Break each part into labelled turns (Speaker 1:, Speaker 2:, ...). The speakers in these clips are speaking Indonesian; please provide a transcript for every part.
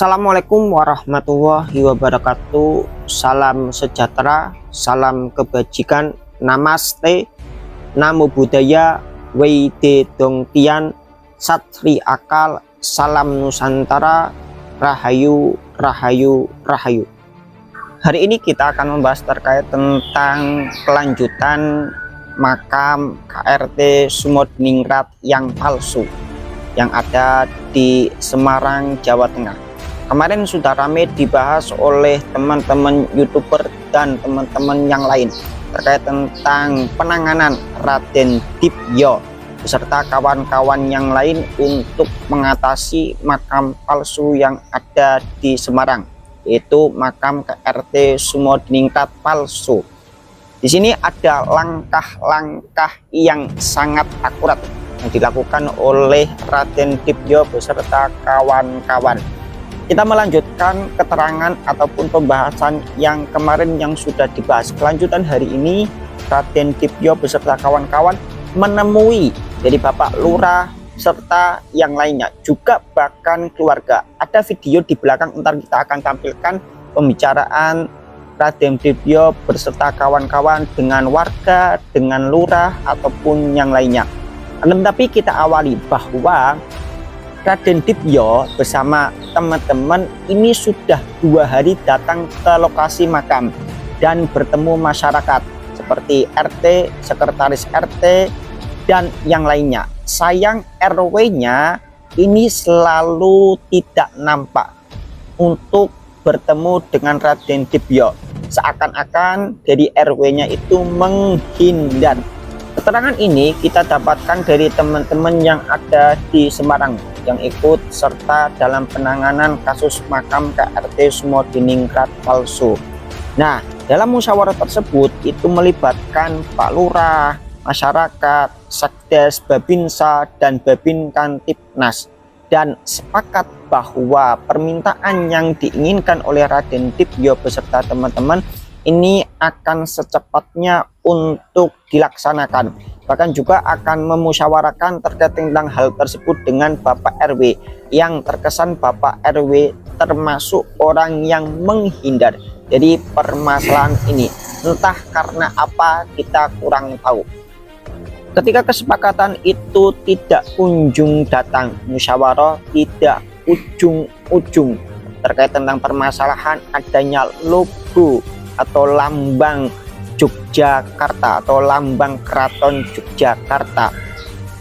Speaker 1: Assalamualaikum warahmatullahi wabarakatuh. Salam sejahtera, salam kebajikan, namaste, namo buddhaya, weide dongtian, satri akal, salam nusantara, rahayu, rahayu, rahayu. Hari ini kita akan membahas terkait tentang kelanjutan makam KRT Sumodiningrat yang palsu yang ada di Semarang, Jawa Tengah. Kemarin sudah ramai dibahas oleh teman-teman YouTuber dan teman-teman yang lain terkait tentang penanganan Raden Dipyo beserta kawan-kawan yang lain untuk mengatasi makam palsu yang ada di Semarang, yaitu makam KRT Sumodiningrat palsu. Di sini ada langkah-langkah yang sangat akurat yang dilakukan oleh Raden Dipyo beserta kawan-kawan. Kita melanjutkan keterangan ataupun pembahasan yang kemarin yang sudah dibahas. Kelanjutan hari ini Raden Dipyo beserta kawan-kawan menemui dari Bapak Lurah serta yang lainnya, juga bahkan keluarga. Ada video di belakang, ntar kita akan tampilkan pembicaraan Raden Dipyo beserta kawan-kawan dengan warga, dengan lurah ataupun yang lainnya. Tetapi kita awali bahwa Raden Dipyo bersama teman-teman ini sudah 2 hari datang ke lokasi makam dan bertemu masyarakat seperti RT, sekretaris RT, dan yang lainnya. Sayang RW-nya ini selalu tidak nampak untuk bertemu dengan Raden Dipyo. Seakan-akan dari RW-nya itu menghindar. Keterangan ini kita dapatkan dari teman-teman yang ada di Semarang yang ikut serta dalam penanganan kasus makam KRT Sumodiningrat palsu. Nah, dalam musyawarah tersebut itu melibatkan Pak Lurah, masyarakat, Sekdes, Babinsa, dan Babin Kantipnas, dan sepakat bahwa permintaan yang diinginkan oleh Raden Dipyo beserta teman-teman ini akan secepatnya untuk dilaksanakan. Bahkan juga akan memusyawarahkan terkait tentang hal tersebut dengan Bapak RW, yang terkesan Bapak RW termasuk orang yang menghindar dari permasalahan ini. Entah karena apa, kita kurang tahu. Ketika kesepakatan itu tidak kunjung datang, musyawarah tidak ujung-ujung terkait tentang permasalahan adanya logo atau lambang Yogyakarta atau lambang Keraton Yogyakarta.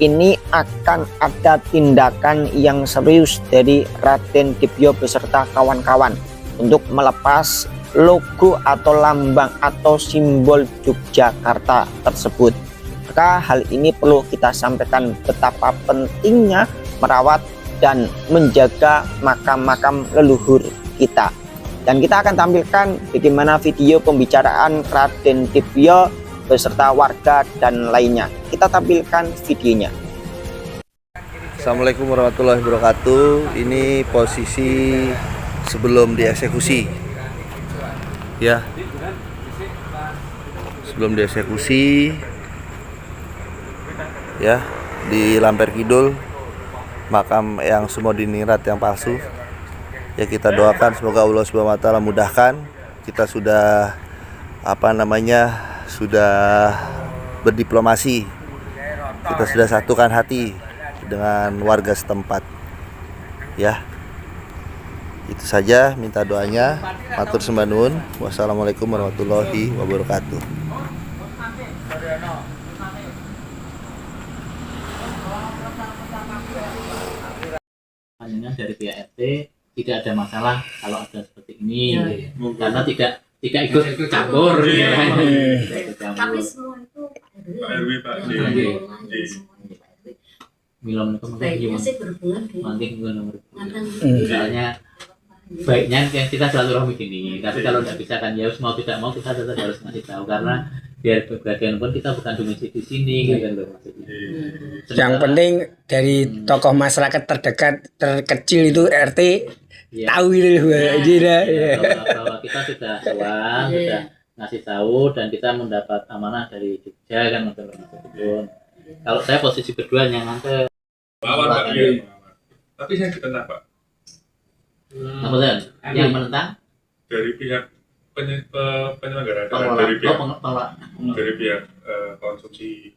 Speaker 1: Ini akan ada tindakan yang serius dari Raden Dipyo beserta kawan-kawan untuk melepas logo atau lambang atau simbol Yogyakarta tersebut. Maka hal ini perlu kita sampaikan betapa pentingnya merawat dan menjaga makam-makam leluhur kita. Dan kita akan tampilkan bagaimana video pembicaraan Raden Dipyo beserta warga dan lainnya. Kita tampilkan videonya.
Speaker 2: Assalamualaikum warahmatullahi wabarakatuh. Ini posisi sebelum dieksekusi, ya. Sebelum dieksekusi, ya, di Lamper Kidul, makam yang Sumodiningrat yang palsu. Ya, kita doakan semoga Allah Subhanahu wa taala mudahkan. Kita sudah sudah berdiplomasi. Kita sudah satukan hati dengan warga setempat. Ya. Itu saja, minta doanya. Matur sembah nuwun. Wassalamualaikum warahmatullahi wabarakatuh.
Speaker 3: Hanya dari pihak RT tidak ada masalah kalau ada seperti ini, karena tidak ikut campur.
Speaker 4: Kami semua itu
Speaker 3: RW Pak Milom itu
Speaker 4: baiknya sih berhubungan
Speaker 3: misalnya baiknya yang kita silaturahmi gini, tapi kalau tidak bisa kan ya mau tidak mau kita tetap harus ngasih tahu, karena biar bagaimanapun kita bukan domisili di sini kan loh maksudnya.
Speaker 5: Yang penting dari tokoh masyarakat terdekat terkecil itu RT ya, tahu itu
Speaker 3: bahwa kita sudah sowan, sudah ngasih tahu dan kita mendapat amanah dari Jogja kan untuk tersebut. Kalau saya posisi kedua yang nanti
Speaker 6: lawan Pak, tapi saya ditentang Pak.
Speaker 3: Kemudian yang menentang
Speaker 6: dari pihak penyelenggara acara,
Speaker 3: pengelola.
Speaker 6: dari pihak
Speaker 3: Pengelola.
Speaker 6: dari pihak konsumsi,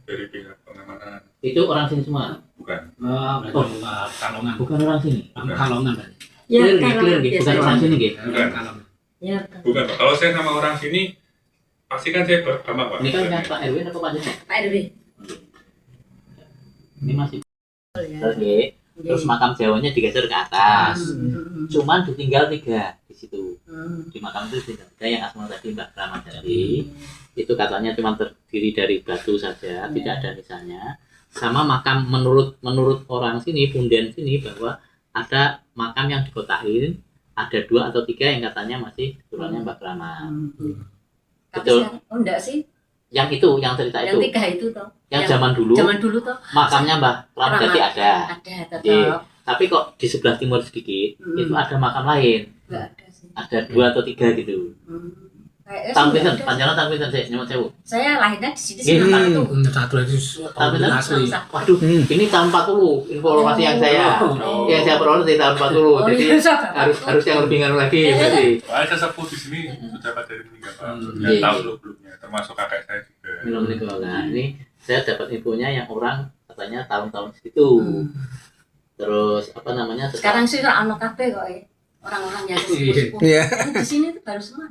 Speaker 6: dari pihak pengamanan,
Speaker 3: Itu orang sini semua.
Speaker 6: bukan.
Speaker 7: Kalongan.
Speaker 3: Bukan orang sini.
Speaker 7: Kalongan kan.
Speaker 4: Ya,
Speaker 3: Clear,
Speaker 4: kalau
Speaker 3: clear, bukan
Speaker 4: biasanya.
Speaker 3: orang sini, gitu.
Speaker 6: Bukan.
Speaker 7: Kalongan.
Speaker 4: Ya,
Speaker 6: Bukan, Pak. Kalau saya sama orang sini, pasti kan saya beragama, Pak.
Speaker 3: Ini kan Pak Erwin apa Pak Joko?
Speaker 4: Pak RW.
Speaker 3: Ini masih.
Speaker 4: Ya.
Speaker 3: Terus, nggih. Terus makam Jawanya digeser ke atas. Cuman ditinggal 3 di situ. Di makam itu tinggal 3 yang Asma tadi Mbak Rama tadi. Itu katanya cuma terdiri dari batu saja, tidak ada nisannya. Sama makam menurut orang sini, punden sini, bahwa ada makam yang dikotakin, ada 2 atau 3 yang katanya masih keturunannya Mbak Rama.
Speaker 4: Tapi
Speaker 3: Betul.
Speaker 4: sekarang, oh enggak sih,
Speaker 3: Yang itu, yang cerita
Speaker 4: yang
Speaker 3: itu,
Speaker 4: 3 itu toh.
Speaker 3: yang zaman dulu,
Speaker 4: Zaman dulu toh.
Speaker 3: makamnya Mbak Rama jadi ada.
Speaker 4: Ada
Speaker 3: Iya.
Speaker 4: tetap.
Speaker 3: Tapi kok di sebelah timur sedikit, itu ada makam lain.
Speaker 4: Enggak ada sih.
Speaker 3: Ada 2 atau 3 gitu.
Speaker 4: Kayaknya sih
Speaker 3: Tahun
Speaker 4: enggak
Speaker 3: pinten,
Speaker 4: ada.
Speaker 3: panjang tahun pinten saya nyuwun sewu.
Speaker 4: Saya lahirnya di sini
Speaker 3: Iya.
Speaker 4: sih makam itu.
Speaker 7: Satu lagi
Speaker 3: Tahun pinten?
Speaker 7: asli.
Speaker 3: Waduh, ini tahun 40 informasi yang saya. Yang saya peroleh dari tahun 40.
Speaker 4: Oh,
Speaker 3: Jadi
Speaker 4: iya, sabar.
Speaker 3: harus yang lebih nganu lagi berarti.
Speaker 6: Saya sesepuh di sini sudah pada meninggal, Pak.
Speaker 3: Iya.
Speaker 6: Sudah tahu sebelumnya, termasuk kakek saya juga.
Speaker 3: Minum ini nah, ini saya dapat infonya yang orang katanya tahun-tahun segitu. Terus apa namanya?
Speaker 4: Sekarang sih ono kabeh kok ya. Orang-orang yang sepuh-sepuh.
Speaker 5: Iya.
Speaker 4: Ini di sini tuh baru semua.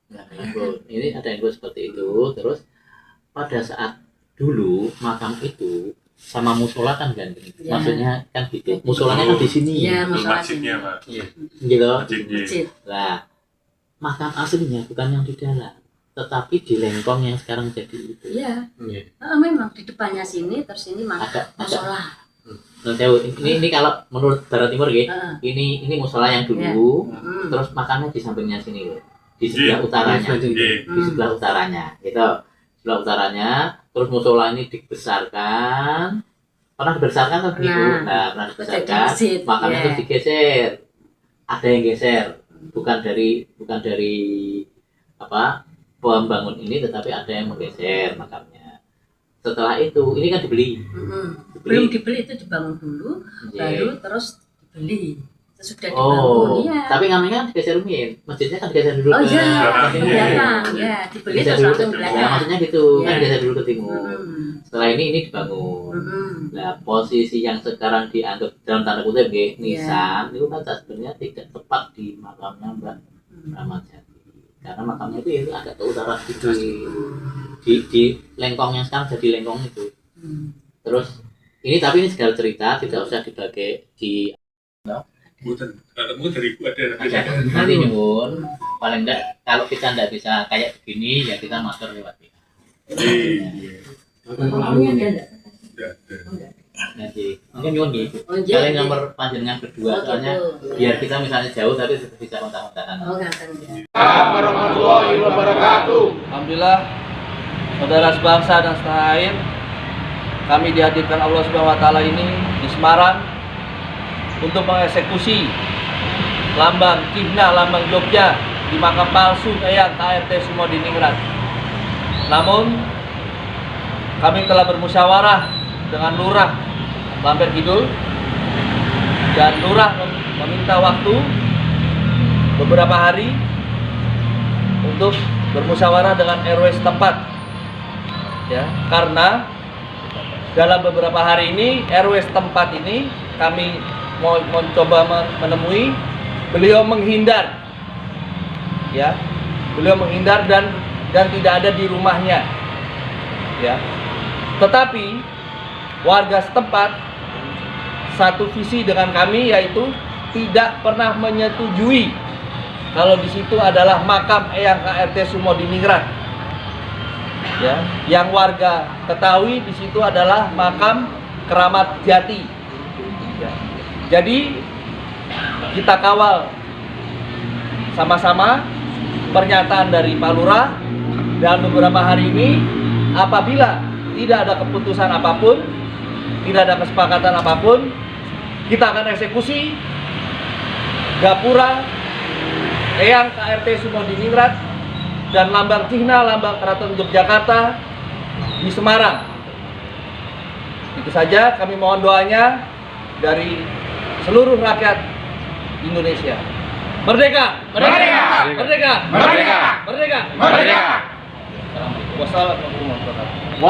Speaker 3: Nah, ini ada info seperti itu. Terus pada saat dulu makam itu sama musola kan ganti.
Speaker 4: Ya.
Speaker 3: Maksudnya kan gitu. Musolanya kan di sini.
Speaker 4: Iya,
Speaker 6: Belum
Speaker 4: musola
Speaker 6: masjidnya,
Speaker 4: sini.
Speaker 6: Pak.
Speaker 3: Gitu.
Speaker 6: Masjidnya.
Speaker 4: Masjid.
Speaker 3: Lah, makam aslinya bukan yang di dalam, tetapi di lengkong yang sekarang jadi itu.
Speaker 4: Iya.
Speaker 7: Iya.
Speaker 4: Memang di depannya sini, terus ini mah
Speaker 3: Ada
Speaker 4: musola.
Speaker 3: Nah, ini kalau menurut Barat Timur gitu,
Speaker 4: Heeh.
Speaker 3: ini musola yang dulu,
Speaker 4: Hmm.
Speaker 3: terus makamnya di sampingnya sini loh. Di sebelah
Speaker 6: Iya.
Speaker 3: utaranya.
Speaker 6: Iya.
Speaker 3: Di sebelah utaranya, gitu. Sebelah utaranya, terus musola ini dibesarkan. Pernah dibesarkan kan begitu?
Speaker 4: Nah,
Speaker 3: Nah, pernah
Speaker 4: terus jadi
Speaker 3: dibesarkan.
Speaker 4: masjid,
Speaker 3: Makamnya
Speaker 4: iya.
Speaker 3: terus digeser. Ada yang geser, bukan dari apa pembangun ini, tetapi ada yang menggeser makamnya. Setelah itu, ini kan dibeli.
Speaker 4: Belum dibeli, itu dibangun dulu,
Speaker 3: Iya.
Speaker 4: baru terus dibeli. Sesudah
Speaker 3: Oh,
Speaker 4: dibangun, ya.
Speaker 3: tapi kami kan digeser Min. Masjidnya kan digeser dulu
Speaker 4: Oh
Speaker 3: ke
Speaker 4: iya,
Speaker 3: timur.
Speaker 4: belakang, ya dibeli
Speaker 3: Digeser
Speaker 4: terus
Speaker 3: dulu
Speaker 4: langsung
Speaker 3: ke
Speaker 4: belakang.
Speaker 3: nah, maksudnya gitu, kan
Speaker 4: Iya.
Speaker 3: digeser dulu ke timur.
Speaker 4: Mm-mm.
Speaker 3: Setelah ini dibangun.
Speaker 4: Mm-mm.
Speaker 3: Nah, posisi yang sekarang dianggap dalam tanda kutip nggih,
Speaker 4: Iya.
Speaker 3: nisan itu kan sebenarnya tidak tepat di makamnya Mbak Rahmat Jati. Karena makamnya itu ya agak ke utara gitu. Di lengkong yang sekarang jadi lengkong itu. Terus tapi ini segala cerita tidak usah dibagi di
Speaker 6: Bukan. Kalau dari ibu ada.
Speaker 3: nanti nyuwun. Paling enggak kalau kita enggak bisa kayak begini ya kita matur lewat WA.
Speaker 6: Iya.
Speaker 4: Ini ada enggak?
Speaker 6: Tidak ada.
Speaker 3: Nanti mungkin nyuwun gitu.
Speaker 4: Oh, iya,
Speaker 3: Kalian
Speaker 4: iya.
Speaker 3: nomor panjenengan berdua
Speaker 4: Oh,
Speaker 3: soalnya
Speaker 4: gitu.
Speaker 3: biar kita misalnya jauh tapi bisa kontak-kontakan.
Speaker 4: Oh, ngaten ya.
Speaker 8: Alhamdulillah, saudara sebangsa dan setanah air, kami dihadirkan Allah Subhanahu wa taala ini di Semarang untuk mengeksekusi lambang Cihna, lambang Jogja di makam palsu Eyang KRT Sumodiningrat. Namun kami telah bermusyawarah dengan Lurah Lampir Kidul dan Lurah meminta waktu beberapa hari untuk bermusyawarah dengan RW setempat, ya, karena dalam beberapa hari ini RW setempat ini kami mau mencoba menemui beliau menghindar, ya, beliau menghindar dan tidak ada di rumahnya, ya. Tetapi warga setempat satu visi dengan kami, yaitu tidak pernah menyetujui kalau di situ adalah makam Eyang KRT Sumodiningrat. Ya, yang warga ketahui di situ adalah makam Keramat Jati. Ya. Jadi kita kawal sama-sama pernyataan dari Pak Lurah dalam beberapa hari ini. Apabila tidak ada keputusan apapun, tidak ada kesepakatan apapun, kita akan eksekusi gapura Eyang KRT Sumodiningrat dan lambang Cihna, lambang Keraton Yogyakarta di Semarang. Itu saja, kami mohon doanya dari seluruh rakyat Indonesia. Merdeka!
Speaker 7: Merdeka!
Speaker 8: Merdeka!
Speaker 7: Merdeka!
Speaker 8: Merdeka!
Speaker 7: Merdeka!
Speaker 8: Wassalamualaikum warahmatullahi wabarakatuh.